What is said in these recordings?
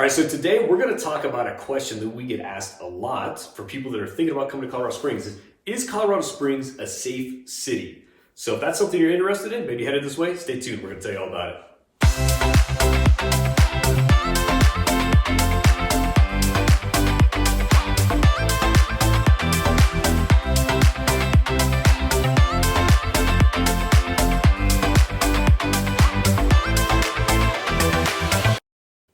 All right, so today we're going to talk about a question that we get asked a lot for people that are thinking about coming to Colorado Springs. Is Colorado Springs a safe city? So if that's something you're interested in, maybe headed this way, stay tuned. We're going to tell you all about it.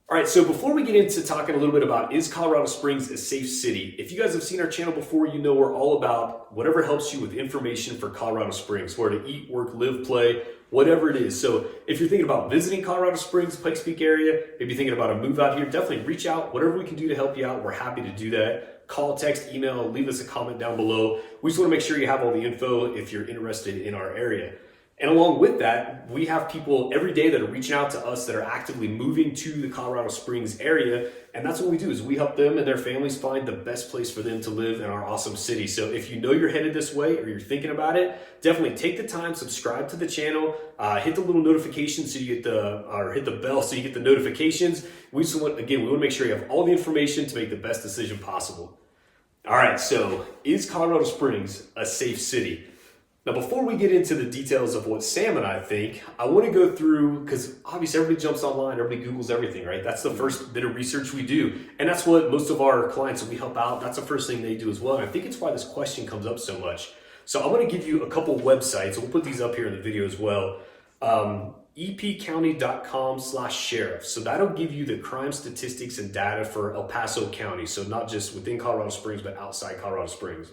All right, so before we get into talking a little bit about is Colorado Springs a safe city, if you guys have seen our channel before, you know we're all about whatever helps you with information for Colorado Springs, where to eat, work, live, play, whatever it is. So if you're thinking about visiting Colorado Springs, Pikes Peak area, maybe thinking about a move out here, definitely reach out. Whatever we can do to help you out, we're happy to do that. Call, text, email, leave us a comment down below. We just want to make sure you have all the info if you're interested in our area. And along with that, we have people every day that are reaching out to us that are actively moving to the Colorado Springs area. And that's what we do, is we help them and their families find the best place for them to live in our awesome city. So if you know you're headed this way or you're thinking about it, definitely take the time, subscribe to the channel, hit the little notification so you get hit the bell so you get the notifications. We just want to make sure you have all the information to make the best decision possible. All right, so is Colorado Springs a safe city? Now, before we get into the details of what Sam and I think, I want to go through, because obviously everybody jumps online, everybody Googles everything, right? That's the first bit of research we do. And that's what most of our clients that we help out, that's the first thing they do as well. And I think it's why this question comes up so much. So I'm going to give you a couple websites. We'll put these up here in the video as well. epcounty.com/sheriff. So that'll give you the crime statistics and data for El Paso County. So not just within Colorado Springs, but outside Colorado Springs.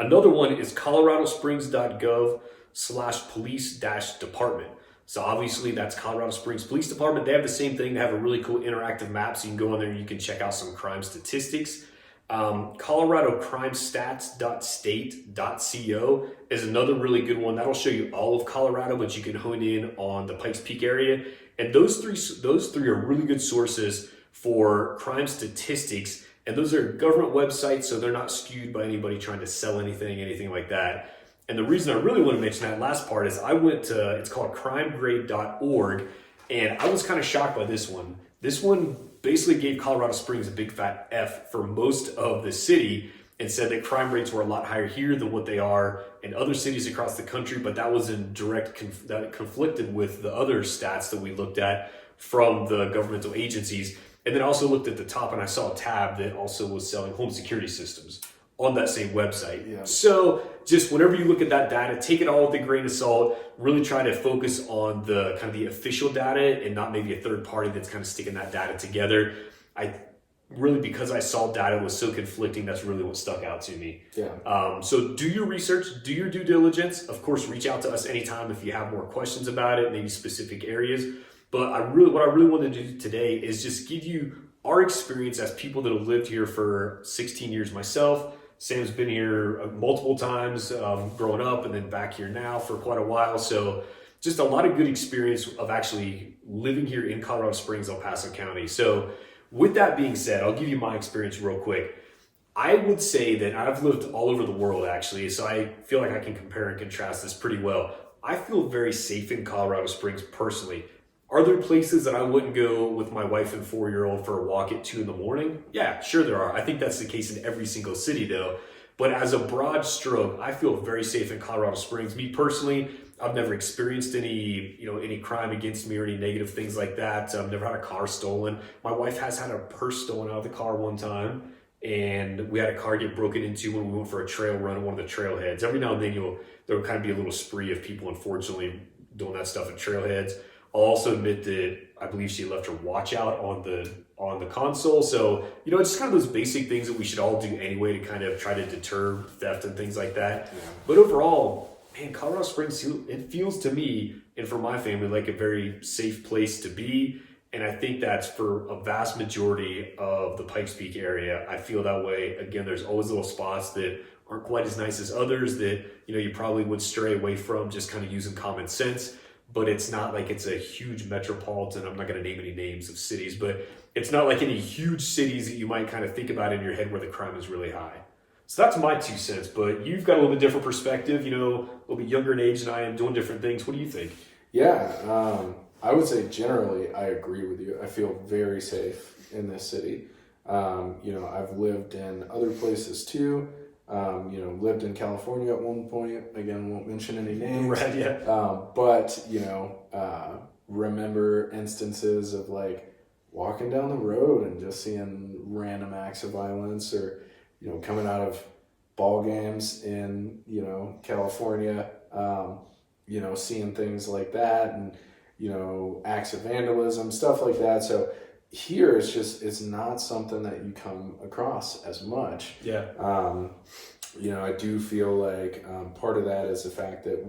Another one is coloradosprings.gov/police-department. So obviously that's Colorado Springs Police Department. They have the same thing. They have a really cool interactive map. So you can go on there and you can check out some crime statistics. coloradocrimestats.state.co is another really good one. That'll show you all of Colorado, but you can hone in on the Pikes Peak area. And those three are really good sources for crime statistics. And those are government websites, so they're not skewed by anybody trying to sell anything like that. And the reason I really want to mention that last part is I went to, it's called crimegrade.org, and I was kind of shocked by this one. This one basically gave Colorado Springs a big fat F for most of the city and said that crime rates were a lot higher here than what they are in other cities across the country, but that was in that conflicted with the other stats that we looked at from the governmental agencies. And then I also looked at the top and I saw a tab that also was selling home security systems on that same website. Yeah. So just whenever you look at that data, take it all with a grain of salt, really try to focus on the kind of the official data and not maybe a third party that's kind of sticking that data together. Because I saw data was so conflicting, that's really what stuck out to me. Yeah. So do your research, do your due diligence. Of course, reach out to us anytime if you have more questions about it, maybe specific areas. But what I really want to do today is just give you our experience as people that have lived here for 16 years myself. Sam's been here multiple times growing up and then back here now for quite a while. So just a lot of good experience of actually living here in Colorado Springs, El Paso County. So with that being said, I'll give you my experience real quick. I would say that I've lived all over the world actually, so I feel like I can compare and contrast this pretty well. I feel very safe in Colorado Springs personally. Are there places that I wouldn't go with my wife and 4-year-old for a walk at 2 a.m? Yeah, sure there are. I think that's the case in every single city though. But as a broad stroke, I feel very safe in Colorado Springs. Me personally, I've never experienced any crime against me or any negative things like that. I've never had a car stolen. My wife has had a purse stolen out of the car one time, and we had a car get broken into when we went for a trail run at one of the trailheads. Every now and then there will kind of be a little spree of people, unfortunately, doing that stuff at trailheads. I'll also admit that I believe she left her watch out on the console. So, it's just kind of those basic things that we should all do anyway to kind of try to deter theft and things like that. Yeah. But overall, man, Colorado Springs, it feels to me and for my family like a very safe place to be. And I think that's for a vast majority of the Pikes Peak area. I feel that way. Again, there's always little spots that aren't quite as nice as others that, you probably would stray away from just kind of using common sense. But it's not like it's a huge metropolitan. I'm not going to name any names of cities, but it's not like any huge cities that you might kind of think about in your head where the crime is really high. So that's my 2 cents, but you've got a little bit different perspective, a little bit younger in age than I am, doing different things. What do you think? Yeah, I would say generally I agree with you. I feel very safe in this city. I've lived in other places too. Lived in California at one point. Again, won't mention any names. Right, yeah. But remember instances of like walking down the road and just seeing random acts of violence, or coming out of ball games in California, seeing things like that, and acts of vandalism, stuff like that. So here it's not something that you come across as much. Yeah. I do feel like part of that is the fact that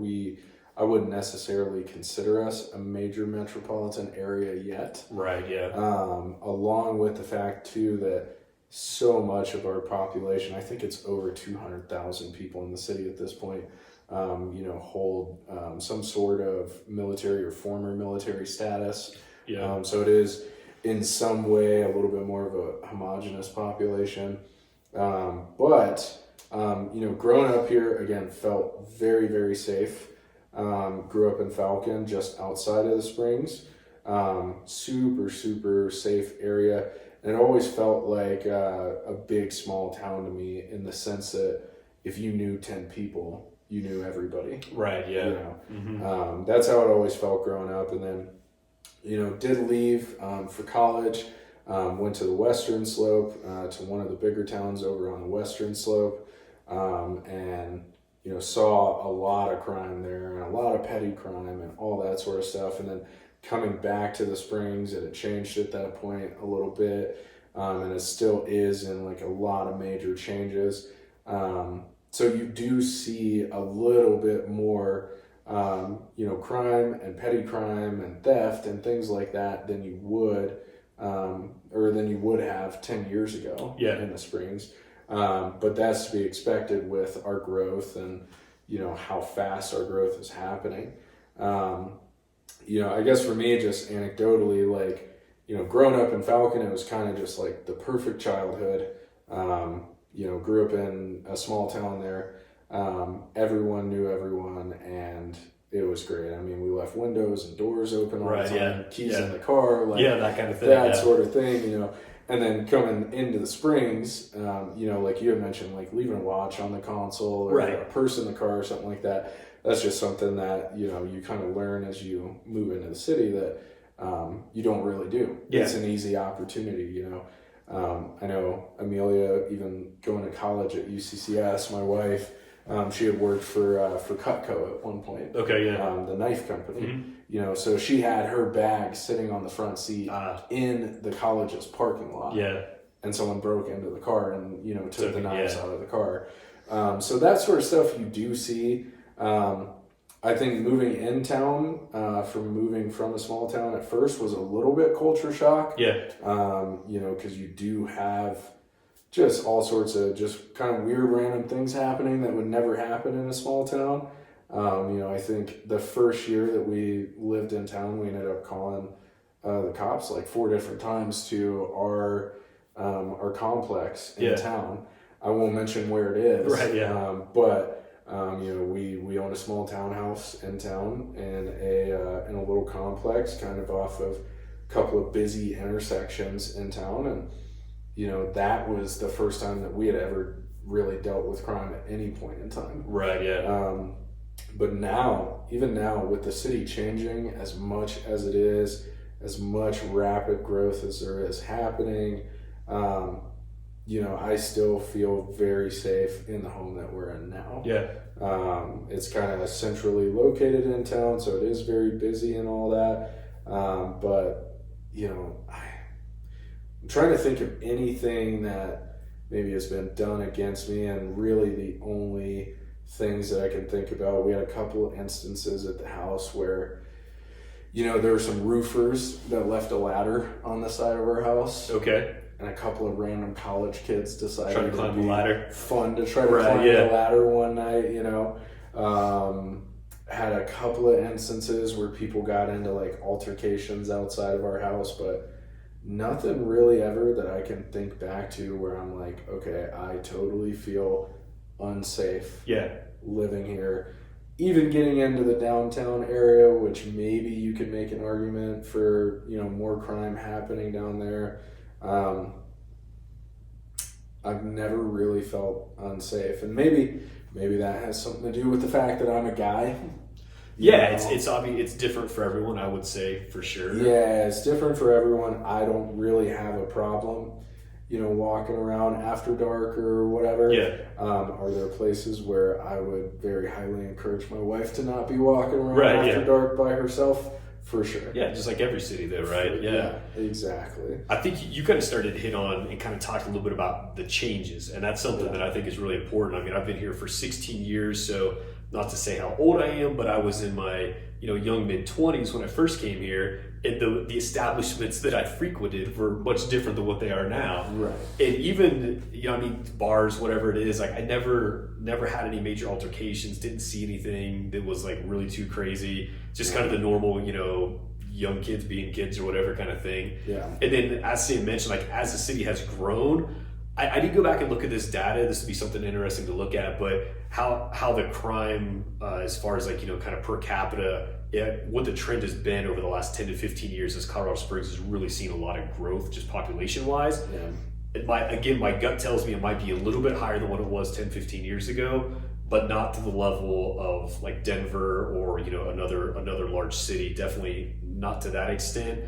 I wouldn't necessarily consider us a major metropolitan area yet. Right, yeah. Along with the fact too that so much of our population, I think it's over 200,000 people in the city at this point, hold some sort of military or former military status. Yeah. So it is in some way a little bit more of a homogenous population. But growing up here, again, felt very, very safe. Grew up in Falcon, just outside of the Springs. Super, super safe area. And it always felt like a big, small town to me, in the sense that if you knew 10 people, you knew everybody. Right, yeah. That's how it always felt growing up. And then, did leave for college, went to the Western Slope, to one of the bigger towns over on the Western Slope, and saw a lot of crime there, and a lot of petty crime and all that sort of stuff. And then coming back to the Springs, it had changed at that point a little bit, and it still is in like a lot of major changes. So you do see a little bit more, crime and petty crime and theft and things like that than you would, or than you would have 10 years ago in the Springs. But that's to be expected with our growth and, how fast our growth is happening. I guess for me, just anecdotally, like, growing up in Falcon, it was kind of just like the perfect childhood. Grew up in a small town there. Everyone knew everyone, and it was great. I mean, we left windows and doors open all the time, keys in the car, that kind of thing. That sort of thing, And then coming into the Springs, like you had mentioned, like leaving a watch on the console or a purse in the car or something like that. That's just something that, you kind of learn as you move into the city that you don't really do. Yeah. It's an easy opportunity, I know Amelia, even going to college at UCCS, my wife, she had worked for Cutco at one point. Okay, yeah. The knife company. Mm-hmm. So she had her bag sitting on the front seat in the college's parking lot. Yeah. And someone broke into the car and, took the knives out of the car. So that sort of stuff you do see. I think moving in town, moving from a small town at first was a little bit culture shock. Yeah. Because you do have just all sorts of just kind of weird random things happening that would never happen in a small town. I think the first year that we lived in town, we ended up calling the cops like 4 different times to our complex in town. I won't mention where it is. Right, yeah. But we own a small townhouse in town and in a little complex kind of off of a couple of busy intersections in town. And, that was the first time that we had ever really dealt with crime at any point in time. Right, yeah. But now, even now, with the city changing as much as it is, as much rapid growth as there is happening, I still feel very safe in the home that we're in now. Yeah. It's kind of centrally located in town, so it is very busy and all that. But, I'm trying to think of anything that maybe has been done against me, and really the only things that I can think about, we had a couple of instances at the house where, there were some roofers that left a ladder on the side of our house. Okay. And a couple of random college kids decided to climb the ladder. Fun to try to climb the ladder one night, Had a couple of instances where people got into like altercations outside of our house, but nothing really ever that I can think back to where I'm like, okay, I totally feel unsafe living here. Even getting into the downtown area, which maybe you could make an argument for, more crime happening down there. I've never really felt unsafe, and maybe that has something to do with the fact that I'm a guy. Yeah, it's obvious. It's different for everyone, I would say, for sure. Yeah, it's different for everyone. I don't really have a problem, walking around after dark or whatever. Yeah. Are there places where I would very highly encourage my wife to not be walking around after dark by herself? For sure. Yeah, just like every city though, right? Yeah, exactly. I think you kind of started to hit on and kind of talked a little bit about the changes, and that's something that I think is really important. I mean, I've been here for 16 years, so not to say how old I am, but I was in my young mid-20s when I first came here, and the establishments that I frequented were much different than what they are now. Right. And even bars, whatever it is, like I never had any major altercations, didn't see anything that was like really too crazy, just kind of the normal young kids being kids or whatever kind of thing. Yeah. And then as Sam mentioned, like as the city has grown, I did go back and look at this data. This would be something interesting to look at, but how the crime, as far as like, kind of per capita, what the trend has been over the last 10 to 15 years as Colorado Springs has really seen a lot of growth just population wise. Yeah. My gut tells me it might be a little bit higher than what it was 10, 15 years ago, but not to the level of like Denver or, another large city, definitely not to that extent.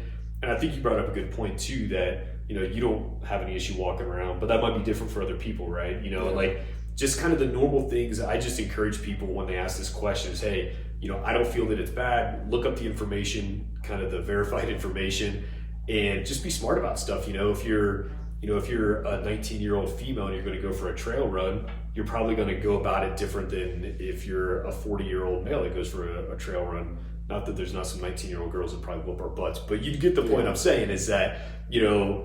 And I think you brought up a good point too, that, you don't have any issue walking around, but that might be different for other people, right? And like just kind of the normal things. I just encourage people when they ask this question is, hey, I don't feel that it's bad. Look up the information, kind of the verified information, and just be smart about stuff. If you're a 19-year-old female and you're going to go for a trail run, you're probably going to go about it different than if you're a 40-year-old male that goes for a trail run. Not that there's not some 19-year-old girls that probably whoop our butts, but you get the point I'm saying is that,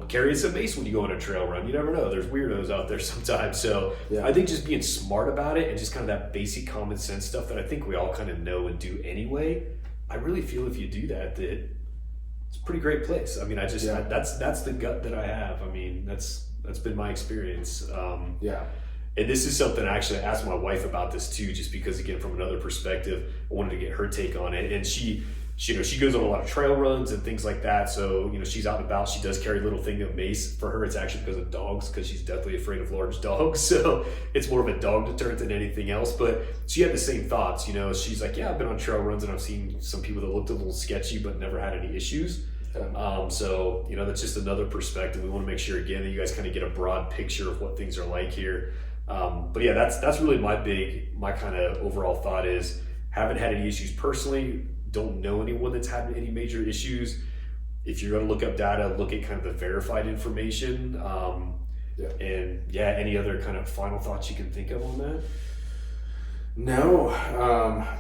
carry some mace when you go on a trail run. You never know. There's weirdos out there sometimes. So I think just being smart about it and just kind of that basic common sense stuff that I think we all kind of know and do anyway, I really feel if you do that it's a pretty great place. I mean, that's the gut that I have. I mean, that's been my experience. And this is something I actually asked my wife about this too, just because again, from another perspective, I wanted to get her take on it. And she goes on a lot of trail runs and things like that. So, she's out and about. She does carry a little thing of mace. For her, it's actually because of dogs, because she's definitely afraid of large dogs. So it's more of a dog deterrent than anything else. But she had the same thoughts, she's like, yeah, I've been on trail runs and I've seen some people that looked a little sketchy, but never had any issues. So, that's just another perspective. We want to make sure again that you guys kind of get a broad picture of what things are like here. But yeah, that's really my kind of overall thought is haven't had any issues personally, don't know anyone that's had any major issues. If you're going to look up data, look at kind of the verified information. And any other kind of final thoughts you can think of on that? No, I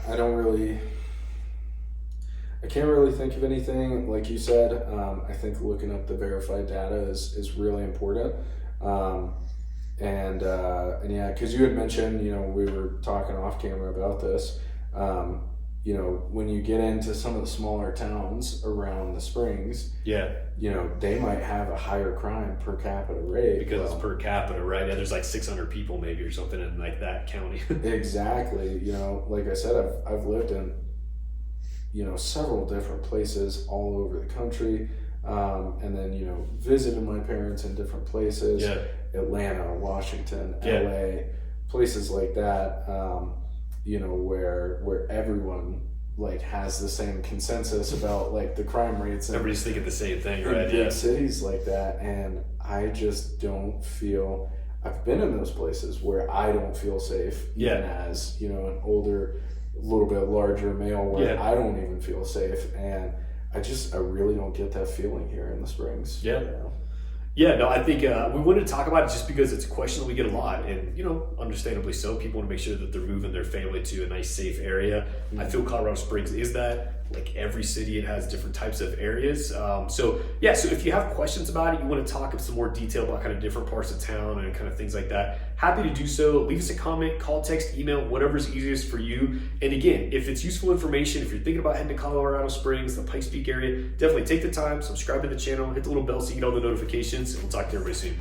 can't really think of anything. Like you said, I think looking up the verified data is really important. And yeah, because you had mentioned, we were talking off camera about this, when you get into some of the smaller towns around the Springs, they might have a higher crime per capita rate. Because it's per capita, right? Yeah, there's like 600 people maybe or something in like that county. Exactly. Like I said, I've lived in, several different places all over the country. And then, visited my parents in different places. Yeah. Atlanta, Washington, LA, places like that, where everyone like has the same consensus about like the crime rates. Everybody's thinking the same thing, right? In big cities like that, and I just don't feel. I've been in those places where I don't feel safe, even as an older, a little bit larger male, where I don't even feel safe, and I really don't get that feeling here in the Springs. Yeah. Yeah, no, I think we wanted to talk about it just because it's a question that we get a lot, and understandably so. People want to make sure that they're moving their family to a nice, safe area. I feel Colorado Springs is that. Like every city, it has different types of areas. So if you have questions about it, you want to talk in some more detail about kind of different parts of town and kind of things like that, happy to do so. Leave us a comment, call, text, email, whatever's easiest for you. And again, if it's useful information, if you're thinking about heading to Colorado Springs, the Pikes Peak area, definitely take the time, subscribe to the channel, hit the little bell so you get all the notifications, and we'll talk to everybody soon.